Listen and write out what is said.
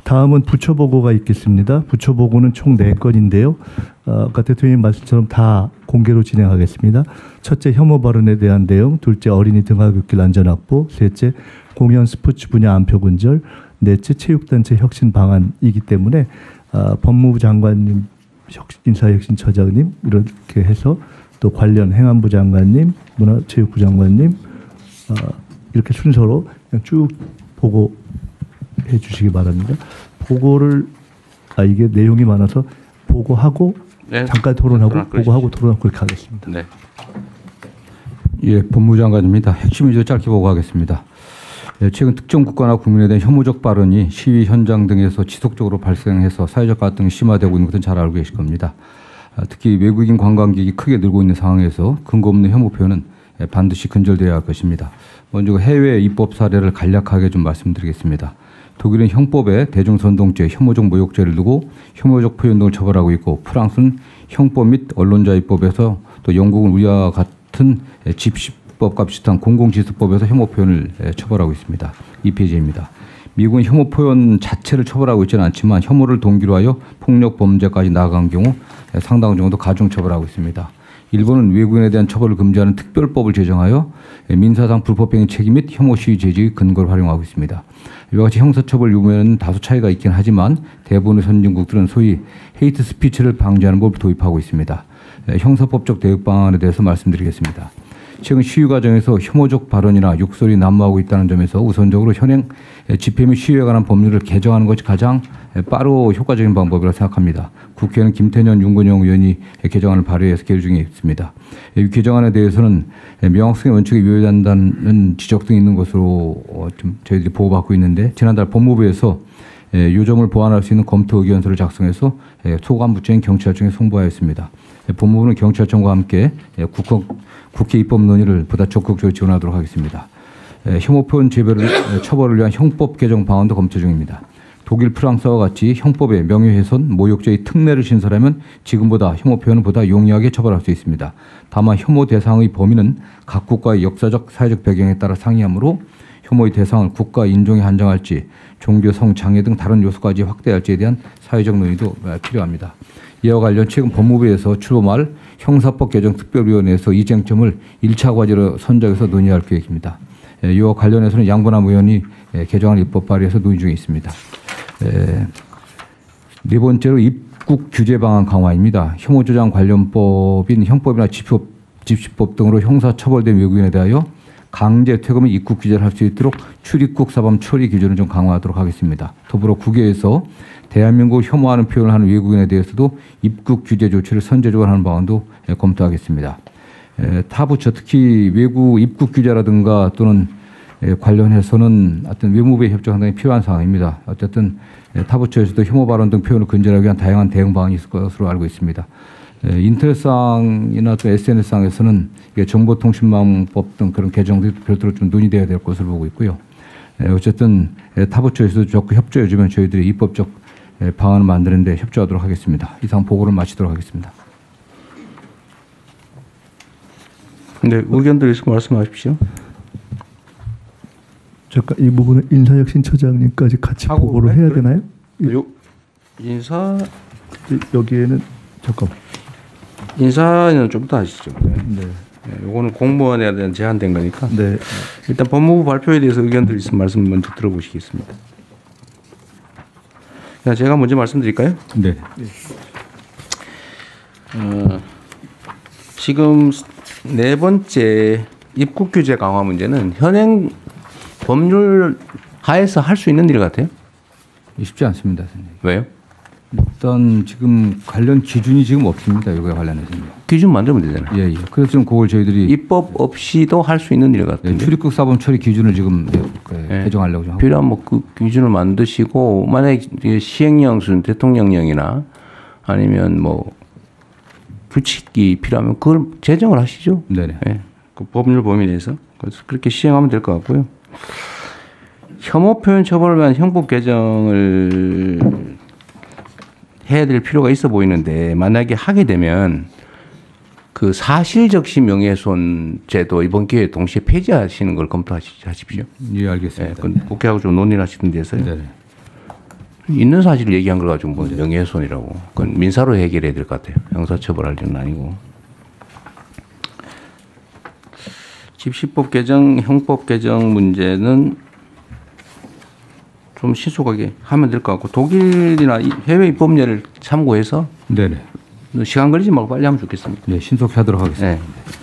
다음은 부처 보고가 있겠습니다. 부처 보고는 총 4건인데요. 아까 대통령님 말씀처럼 다 공개로 진행하겠습니다. 첫째, 혐오 발언에 대한 내용. 둘째, 어린이 등하굣길 안전 확보. 셋째, 공연 스포츠 분야 안표 근절. 넷째, 체육단체 혁신 방안이기 때문에 법무부 장관님, 인사혁신처장님 이렇게 해서 또 관련 행안부 장관님, 문화체육부 장관님 이렇게 순서로 그냥 쭉 보고해 주시기 바랍니다. 보고를 이게 내용이 많아서 보고하고 네, 잠깐 토론하고 보고하고 토론하고 그렇게 하겠습니다. 네. 예, 법무부 장관입니다. 핵심 위주 짧게 보고하겠습니다. 예, 최근 특정 국가나 국민에 대한 혐오적 발언이 시위 현장 등에서 지속적으로 발생해서 사회적 갈등이 심화되고 있는 것은 잘 알고 계실 겁니다. 특히 외국인 관광객이 크게 늘고 있는 상황에서 근거 없는 혐오 표현은 반드시 근절되어야 할 것입니다. 먼저 해외 입법 사례를 간략하게 좀 말씀드리겠습니다. 독일은 형법에 대중선동죄, 혐오적 모욕죄를 두고 혐오적 표현 등을 처벌하고 있고, 프랑스는 형법 및 언론자 입법에서, 또 영국은 우리와 같은 집시법과 비슷한 공공지수법에서 혐오 표현을 처벌하고 있습니다. 2페이지입니다. 미국은 혐오 표현 자체를 처벌하고 있지는 않지만 혐오를 동기로 하여 폭력 범죄까지 나아간 경우 상당 정도 가중 처벌하고 있습니다. 일본은 외국인에 대한 처벌을 금지하는 특별법을 제정하여 민사상 불법행위 책임 및 혐오 시위 제지의 근거를 활용하고 있습니다. 이와 같이 형사처벌 유무에는 다소 차이가 있긴 하지만 대부분의 선진국들은 소위 헤이트 스피치를 방지하는 법을 도입하고 있습니다. 형사법적 대응 방안에 대해서 말씀드리겠습니다. 최근 시위 과정에서 혐오적 발언이나 욕설이 난무하고 있다는 점에서 우선적으로 현행 집회 및 시위에 관한 법률을 개정하는 것이 가장 빠르고 효과적인 방법이라고 생각합니다. 국회는 김태년, 윤건영 의원이 개정안을 발의해서 계류 중에 있습니다. 이 개정안에 대해서는 명확성의 원칙에 위배한다는 지적 등이 있는 것으로 좀 저희들이 보고받고 있는데, 지난달 법무부에서 요점을 보완할 수 있는 검토 의견서를 작성해서 소관 부처인 경찰청에 송부하였습니다. 법무부는 경찰청과 함께 국회 입법 논의를 보다 적극적으로 지원하도록 하겠습니다. 혐오 표현 처벌을 위한 형법 개정 방안도 검토 중입니다. 독일, 프랑스와 같이 형법에 명예훼손, 모욕죄의 특례를 신설하면 지금보다 혐오 표현을 보다 용이하게 처벌할 수 있습니다. 다만 혐오 대상의 범위는 각 국가의 역사적, 사회적 배경에 따라 상이하므로 혐오의 대상을 국가 인종에 한정할지, 종교, 성, 장애 등 다른 요소까지 확대할지에 대한 사회적 논의도 필요합니다. 이와 관련 최근 법무부에서 추후 말 형사법 개정 특별위원회에서 이 쟁점을 1차 과제로 선정해서 논의할 계획입니다. 이와 관련해서는 양분함 의원이 개정안 입법 발의해서 논의 중에 있습니다. 네 번째로 입국 규제 방안 강화입니다. 혐오조장 관련법인 형법이나 집시법 등으로 형사 처벌된 외국인에 대하여 강제 퇴거 및 입국 규제를 할 수 있도록 출입국 사범 처리 기준을 좀 강화하도록 하겠습니다. 더불어 국외에서 대한민국을 혐오하는 표현을 하는 외국인에 대해서도 입국 규제 조치를 선제적으로 하는 방안도 검토하겠습니다. 타 부처 특히 외국 입국 규제라든가 또는 관련해서는 어떤 외무부의 협조가 상당히 필요한 상황입니다. 어쨌든 타 부처에서도 혐오 발언 등 표현을 근절하기 위한 다양한 대응 방안이 있을 것으로 알고 있습니다. 인터넷상이나 또 SNS상에서는 정보통신망법 등 그런 개정들이 별도로 좀 논의되어야 될 것으로 보고 있고요. 어쨌든 타 부처에서도 적극 협조해 주면 저희들이 입법적 방안을 만드는 데 협조하도록 하겠습니다. 이상 보고를 마치도록 하겠습니다. 네, 의견들 있으면 말씀하십시오. 잠깐 이 부분은 인사혁신처장님까지 같이 보고를 해야 되나요? 인사 여기에는 잠깐 인사는 좀 더 하시죠. 네. 네. 요거는 공무원에 대한 제한된 거니까. 네. 일단 법무부 발표에 대해서 의견들 있으면 말씀 먼저 들어보시겠습니다. 자, 제가 먼저 말씀드릴까요? 네. 지금 네 번째 입국 규제 강화 문제는 현행 법률 하에서 할 수 있는 일 같아요? 쉽지 않습니다, 선생님. 왜요? 일단 지금 관련 기준이 지금 없습니다. 이거에 관련해서는. 기준 만들면 되잖아요. 예, 예. 그래서 지금 그걸 저희들이 입법 없이도 할 수 있는 일 같아요. 출입국 사범 처리 기준을 지금 개정하려고 좀 하고. 필요한 뭐 그 기준을 만드시고, 만약에 시행령 수준 대통령령이나 아니면 뭐 규칙이 필요하면 그걸 제정을 하시죠. 네네. 네. 그 법률 범위에 대해서 그래서 그렇게 시행하면 될 것 같고요. 혐오 표현 처벌을 위한 형법 개정을 해야 될 필요가 있어 보이는데, 만약에 하게 되면 그 사실적시 명예훼손제도 이번 기회에 동시에 폐지하시는 걸 검토하십시오. 예, 알겠습니다. 네, 국회하고 좀 논의를 하시던 데서요. 네. 있는 사실을 얘기한 걸 가지고 뭐 명예훼손이라고. 그건 민사로 해결해야 될 것 같아요. 형사처벌할 일은 아니고. 집시법 개정, 형법 개정 문제는 좀 신속하게 하면 될 것 같고 독일이나 해외 입법례를 참고해서 네네. 시간 걸리지 말고 빨리 하면 좋겠습니다. 네, 신속히 하도록 하겠습니다. 네.